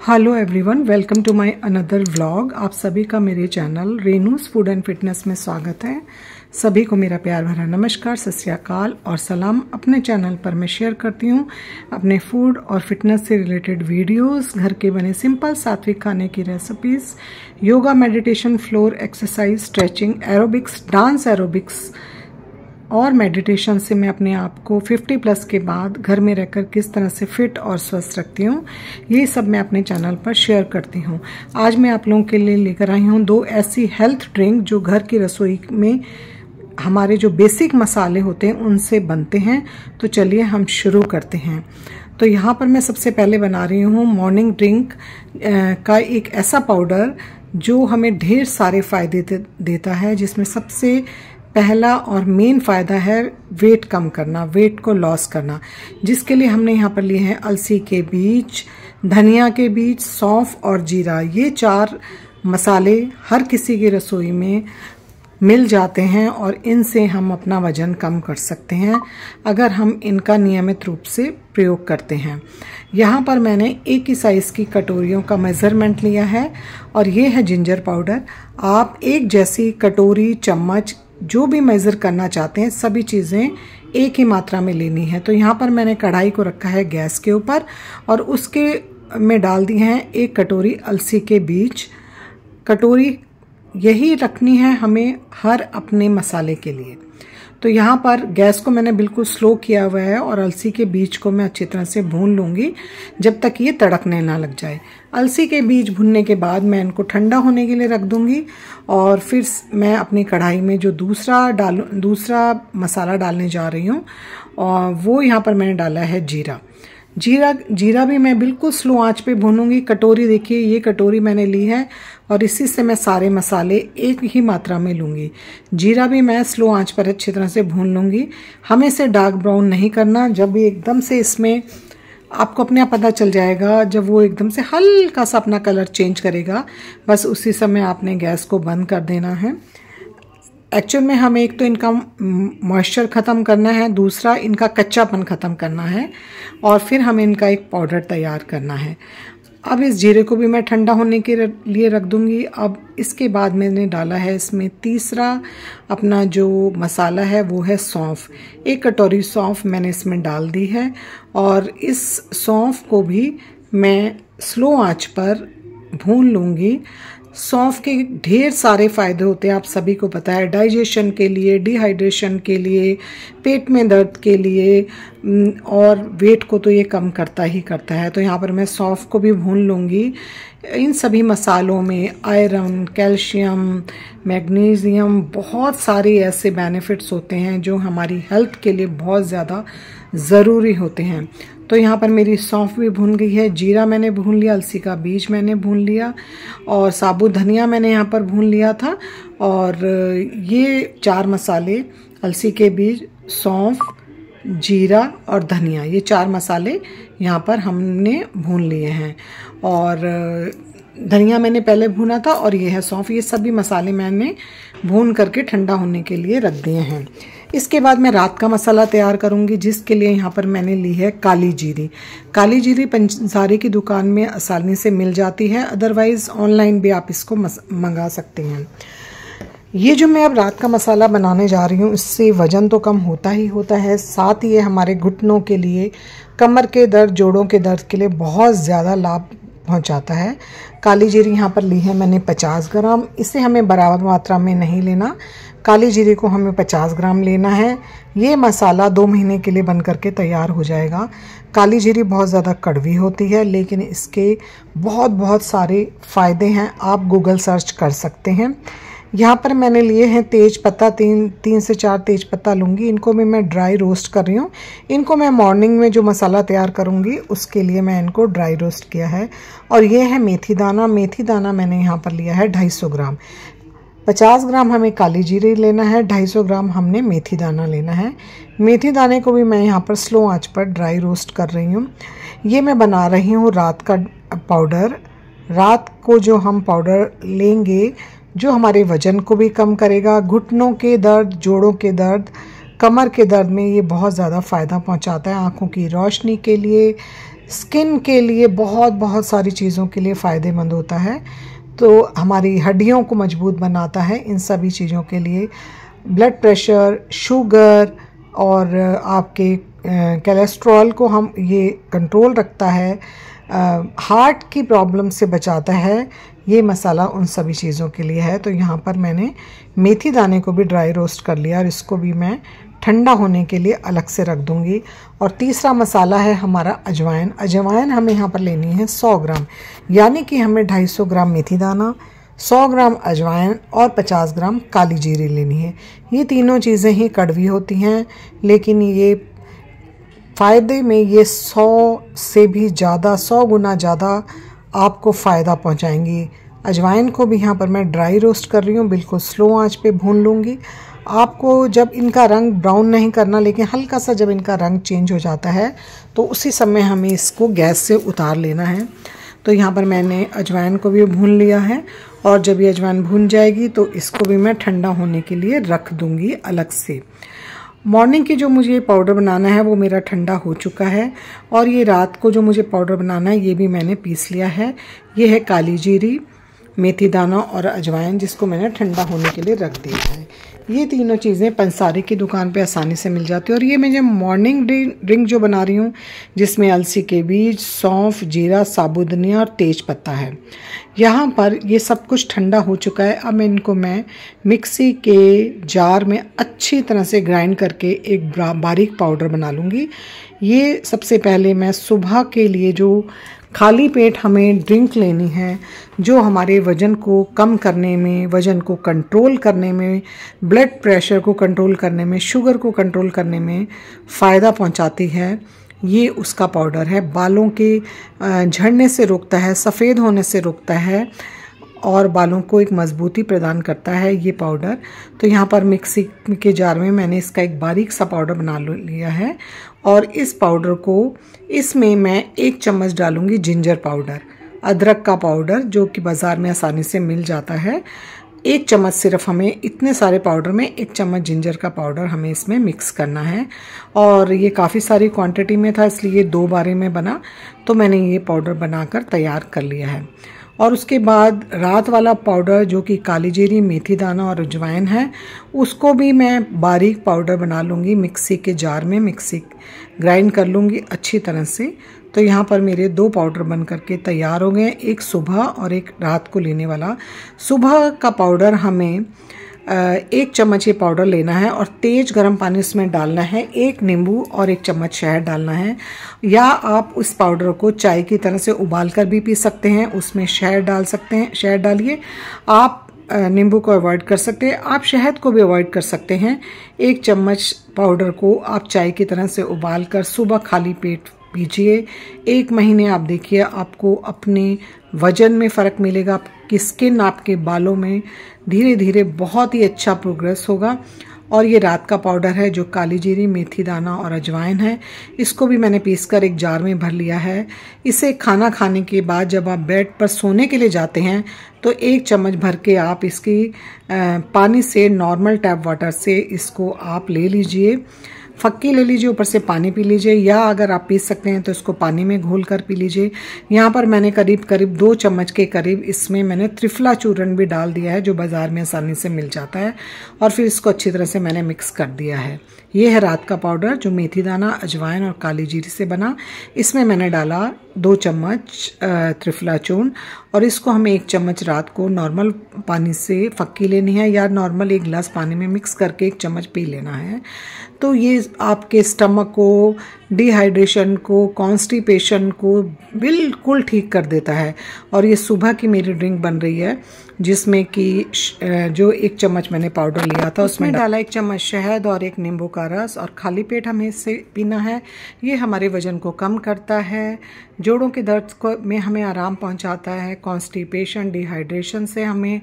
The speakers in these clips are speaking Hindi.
Hello everyone, welcome to my another vlog. आप सभी का मेरे channel Renu's food and fitness में स्वागत है। सभी को मेरा प्यार भरा नमस्कार, सत श्री अकाल और सलाम। अपने चैनल पर मैं शेयर करती हूँ अपने फूड और फिटनेस से रिलेटेड वीडियोस, घर के बने सिंपल सात्विक खाने की recipes, yoga, meditation, floor exercise, stretching, aerobics, dance aerobics और मेडिटेशन से मैं अपने आप को 50+ के बाद घर में रहकर किस तरह से फिट और स्वस्थ रखती हूँ, ये सब मैं अपने चैनल पर शेयर करती हूँ। आज मैं आप लोगों के लिए लेकर आई हूँ 2 ऐसी हेल्थ ड्रिंक जो घर की रसोई में हमारे जो बेसिक मसाले होते हैं उनसे बनते हैं। तो चलिए हम शुरू करते हैं। तो यहाँ पर मैं सबसे पहले बना रही हूँ मॉर्निंग ड्रिंक का एक ऐसा पाउडर जो हमें ढेर सारे फायदे देता है, जिसमें सबसे पहला और मेन फायदा है वेट कम करना, वेट को लॉस करना, जिसके लिए हमने यहाँ पर लिए हैं अलसी के बीज, धनिया के बीज, सौंफ और जीरा। ये 4 मसाले हर किसी की रसोई में मिल जाते हैं और इनसे हम अपना वजन कम कर सकते हैं अगर हम इनका नियमित रूप से प्रयोग करते हैं। यहाँ पर मैंने एक ही साइज़ की कटोरियों का मेज़रमेंट लिया है और ये है जिंजर पाउडर। आप एक जैसी कटोरी, चम्मच जो भी मेज़र करना चाहते हैं, सभी चीज़ें एक ही मात्रा में लेनी है। तो यहाँ पर मैंने कढ़ाई को रखा है गैस के ऊपर और उसके में डाल दी हैं 1 कटोरी अलसी के बीज। कटोरी यही रखनी है हमें हर अपने मसाले के लिए। तो यहाँ पर गैस को मैंने बिल्कुल स्लो किया हुआ है और अलसी के बीज को मैं अच्छी तरह से भून लूँगी जब तक ये तड़कने ना लग जाए। अलसी के बीज भुनने के बाद मैं इनको ठंडा होने के लिए रख दूँगी और फिर मैं अपनी कढ़ाई में जो दूसरा मसाला डालने जा रही हूँ और वो यहाँ पर मैंने डाला है जीरा भी मैं बिल्कुल स्लो आंच पे भूनूंगी। कटोरी देखिए, ये कटोरी मैंने ली है और इसी से मैं सारे मसाले एक ही मात्रा में लूँगी। जीरा भी मैं स्लो आंच पर अच्छी तरह से भून लूँगी। हमें इसे डार्क ब्राउन नहीं करना। जब भी एकदम से इसमें आपको अपने आप पता चल जाएगा, जब वो एकदम से हल्का सा अपना कलर चेंज करेगा, बस उसी समय आपने गैस को बंद कर देना है। एक्चुअल में हमें एक तो इनका मॉइस्चर ख़त्म करना है, दूसरा इनका कच्चापन ख़त्म करना है और फिर हमें इनका एक पाउडर तैयार करना है। अब इस जीरे को भी मैं ठंडा होने के लिए रख दूंगी। अब इसके बाद मैंने डाला है इसमें तीसरा अपना जो मसाला है वो है सौंफ। 1 कटोरी सौंफ मैंने इसमें डाल दी है और इस सौंफ को भी मैं स्लो आंच पर भून लूँगी। सौंफ के ढेर सारे फायदे होते हैं, आप सभी को पता है। डाइजेशन के लिए, डिहाइड्रेशन के लिए, पेट में दर्द के लिए और वेट को तो ये कम करता ही करता है। तो यहाँ पर मैं सौंफ को भी भून लूँगी। इन सभी मसालों में आयरन, कैल्शियम, मैग्नीशियम, बहुत सारे ऐसे बेनिफिट्स होते हैं जो हमारी हेल्थ के लिए बहुत ज़्यादा ज़रूरी होते हैं। तो यहाँ पर मेरी सौंफ भी भून गई है, जीरा मैंने भून लिया, अलसी का बीज मैंने भून लिया और साबुत धनिया मैंने यहाँ पर भून लिया था। और ये 4 मसाले, अलसी के बीज, सौंफ, जीरा और धनिया, ये 4 मसाले यहाँ पर हमने भून लिए हैं। और धनिया मैंने पहले भूना था और ये है सौंफ। ये सभी मसाले मैंने भून करके ठंडा होने के लिए रख दिए हैं। इसके बाद मैं रात का मसाला तैयार करूंगी, जिसके लिए यहाँ पर मैंने ली है काली जीरी। काली जीरी पंसारी की दुकान में आसानी से मिल जाती है, अदरवाइज ऑनलाइन भी आप इसको मंगा सकते हैं। ये जो मैं अब रात का मसाला बनाने जा रही हूँ, इससे वजन तो कम होता ही होता है, साथ ही ये हमारे घुटनों के लिए, कमर के दर्द, जोड़ों के दर्द के लिए बहुत ज़्यादा लाभ पहुंचाता है। काली जीरी यहाँ पर ली है मैंने 50 ग्राम। इसे हमें बराबर मात्रा में नहीं लेना, काली जीरे को हमें 50 ग्राम लेना है। ये मसाला 2 महीने के लिए बन करके तैयार हो जाएगा। काली जीरी बहुत ज़्यादा कड़वी होती है, लेकिन इसके बहुत सारे फ़ायदे हैं, आप गूगल सर्च कर सकते हैं। यहाँ पर मैंने लिए हैं तेज पत्ता, 3 से 4 तेज पत्ता लूँगी। इनको भी मैं ड्राई रोस्ट कर रही हूँ। इनको मैं मॉर्निंग में जो मसाला तैयार करूँगी उसके लिए मैं इनको ड्राई रोस्ट किया है। और ये है मेथी दाना। मेथी दाना मैंने यहाँ पर लिया है 250 ग्राम। 50 ग्राम हमें काली जीरे लेना है, 250 ग्राम हमने मेथी दाना लेना है। मेथी दाने को भी मैं यहाँ पर स्लो आंच पर ड्राई रोस्ट कर रही हूँ। ये मैं बना रही हूँ रात का पाउडर। रात को जो हम पाउडर लेंगे, जो हमारे वजन को भी कम करेगा, घुटनों के दर्द, जोड़ों के दर्द, कमर के दर्द में ये बहुत ज़्यादा फ़ायदा पहुँचाता है। आँखों की रोशनी के लिए, स्किन के लिए बहुत सारी चीज़ों के लिए फ़ायदेमंद होता है। तो हमारी हड्डियों को मजबूत बनाता है। इन सभी चीज़ों के लिए ब्लड प्रेशर, शुगर और आपके कोलेस्ट्रॉल को हम ये कंट्रोल रखता है, हार्ट की प्रॉब्लम से बचाता है। ये मसाला उन सभी चीज़ों के लिए है। तो यहाँ पर मैंने मेथी दाने को भी ड्राई रोस्ट कर लिया और इसको भी मैं ठंडा होने के लिए अलग से रख दूँगी। और तीसरा मसाला है हमारा अजवाइन। अजवाइन हमें यहाँ पर लेनी है 100 ग्राम, यानी कि हमें 250 ग्राम मेथी दाना, 100 ग्राम अजवाइन और 50 ग्राम काली जीरी लेनी है। ये तीनों चीज़ें ही कड़वी होती हैं, लेकिन ये फ़ायदे में ये 100 से भी ज़्यादा, 100 गुना ज़्यादा आपको फ़ायदा पहुंचाएंगी। अजवाइन को भी यहाँ पर मैं ड्राई रोस्ट कर रही हूँ, बिल्कुल स्लो आंच पे भून लूँगी। आपको जब इनका रंग ब्राउन नहीं करना, लेकिन हल्का सा जब इनका रंग चेंज हो जाता है तो उसी समय हमें इसको गैस से उतार लेना है। तो यहाँ पर मैंने अजवाइन को भी भून लिया है और जब ये अजवाइन भून जाएगी तो इसको भी मैं ठंडा होने के लिए रख दूँगी अलग से। मॉर्निंग की जो मुझे पाउडर बनाना है वो मेरा ठंडा हो चुका है और ये रात को जो मुझे पाउडर बनाना है ये भी मैंने पीस लिया है। ये है काली जीरी, मेथी दाना और अजवाइन, जिसको मैंने ठंडा होने के लिए रख दिया है। ये तीनों चीज़ें पंसारी की दुकान पे आसानी से मिल जाती है। और ये मैं मॉर्निंग ड्रिंक जो बना रही हूँ, जिसमें अलसी के बीज, सौंफ, जीरा, साबुत धनिया और तेज पत्ता है। यहाँ पर ये सब कुछ ठंडा हो चुका है। अब इनको मैं मिक्सी के जार में अच्छी तरह से ग्राइंड करके एक बारीक पाउडर बना लूँगी। ये सबसे पहले मैं सुबह के लिए जो खाली पेट हमें ड्रिंक लेनी है, जो हमारे वज़न को कम करने में, वज़न को कंट्रोल करने में, ब्लड प्रेशर को कंट्रोल करने में, शुगर को कंट्रोल करने में फ़ायदा पहुंचाती है, ये उसका पाउडर है। बालों के झड़ने से रोकता है, सफ़ेद होने से रोकता है और बालों को एक मजबूती प्रदान करता है ये पाउडर। तो यहाँ पर मिक्सी के जार में मैंने इसका एक बारीक सा पाउडर बना लिया है और इस पाउडर को इसमें मैं 1 चम्मच डालूंगी जिंजर पाउडर, अदरक का पाउडर, जो कि बाज़ार में आसानी से मिल जाता है। 1 चम्मच सिर्फ हमें, इतने सारे पाउडर में 1 चम्मच जिंजर का पाउडर हमें इसमें मिक्स करना है। और ये काफ़ी सारी क्वांटिटी में था, इसलिए 2 बारे में बना, तो मैंने ये पाउडर बनाकर तैयार कर लिया है। और उसके बाद रात वाला पाउडर जो कि काली जीरी, मेथी दाना और अजवाइन है, उसको भी मैं बारीक पाउडर बना लूँगी। मिक्सी के जार में मिक्सी ग्राइंड कर लूँगी अच्छी तरह से। तो यहाँ पर मेरे 2 पाउडर बन करके तैयार हो गए, एक सुबह और एक रात को लेने वाला। सुबह का पाउडर हमें 1 चम्मच ये पाउडर लेना है और तेज गर्म पानी उसमें डालना है, 1 नींबू और 1 चम्मच शहद डालना है। या आप उस पाउडर को चाय की तरह से उबाल कर भी पी सकते हैं, उसमें शहद डाल सकते हैं, शहद डालिए। आप नींबू को अवॉइड कर सकते हैं, आप शहद को भी अवॉइड कर सकते हैं। 1 चम्मच पाउडर को आप चाय की तरह से उबाल कर सुबह खाली पेट पीजिए। 1 महीने आप देखिए, आपको अपने वजन में फ़र्क मिलेगा, आपकी स्किन, आपके बालों में धीरे धीरे बहुत ही अच्छा प्रोग्रेस होगा। और ये रात का पाउडर है जो काली जीरी, मेथी दाना और अजवाइन है, इसको भी मैंने पीसकर एक जार में भर लिया है। इसे खाना खाने के बाद जब आप बेड पर सोने के लिए जाते हैं तो 1 चम्मच भर के आप इसकी पानी से, नॉर्मल टैप वाटर से इसको आप ले लीजिए, फक्की ले लीजिए, ऊपर से पानी पी लीजिए, या अगर आप पी सकते हैं तो इसको पानी में घोल कर पी लीजिए। यहाँ पर मैंने करीब 2 चम्मच के करीब इसमें मैंने त्रिफला चूर्ण भी डाल दिया है, जो बाज़ार में आसानी से मिल जाता है, और फिर इसको अच्छी तरह से मैंने मिक्स कर दिया है। ये है रात का पाउडर जो मेथी दाना, अजवाइन और काली जीरी से बना। इसमें मैंने डाला 2 चम्मच त्रिफला चूर्ण और इसको हमें 1 चम्मच रात को नॉर्मल पानी से फक्की लेनी है, या नॉर्मल 1 गिलास पानी में मिक्स करके 1 चम्मच पी लेना है। तो ये आपके स्टमक को, डिहाइड्रेशन को, कॉन्स्टिपेशन को बिल्कुल ठीक कर देता है। और ये सुबह की मेरी ड्रिंक बन रही है, जिसमें कि जो 1 चम्मच मैंने पाउडर लिया था उसमें डाला 1 चम्मच शहद और 1 नींबू का रस, और खाली पेट हमें इससे पीना है। ये हमारे वजन को कम करता है, जोड़ों के दर्द को में हमें आराम पहुंचाता है, कॉन्स्टिपेशन, डिहाइड्रेशन से हमें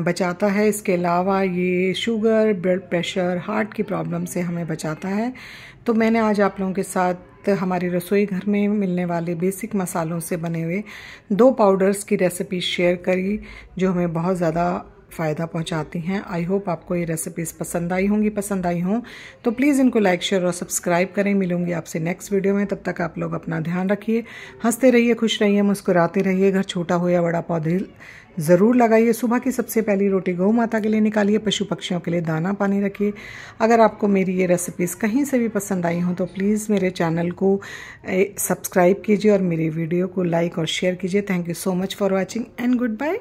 बचाता है। इसके अलावा ये शुगर, ब्लड प्रेशर, हार्ट की प्रॉब्लम से हमें बचाता है। तो मैंने आज आप लोगों के साथ हमारी रसोई घर में मिलने वाले बेसिक मसालों से बने हुए 2 पाउडर्स की रेसिपी शेयर करी, जो हमें बहुत ज़्यादा फ़ायदा पहुंचाती हैं। आई होप आपको ये रेसिपीज़ पसंद आई होंगी। पसंद आई हों तो प्लीज़ इनको लाइक, शेयर और सब्सक्राइब करें। मिलूंगी आपसे नेक्स्ट वीडियो में। तब तक आप लोग अपना ध्यान रखिए, हंसते रहिए, खुश रहिए, मुस्कुराते रहिए। घर छोटा हो या बड़ा, पौधे ज़रूर लगाइए। सुबह की सबसे पहली रोटी गौ माता के लिए निकालिए। पशु पक्षियों के लिए दाना पानी रखिए। अगर आपको मेरी ये रेसिपीज़ कहीं से भी पसंद आई हों तो प्लीज़ मेरे चैनल को सब्सक्राइब कीजिए और मेरी वीडियो को लाइक और शेयर कीजिए। Thank you so much for watching and good bye.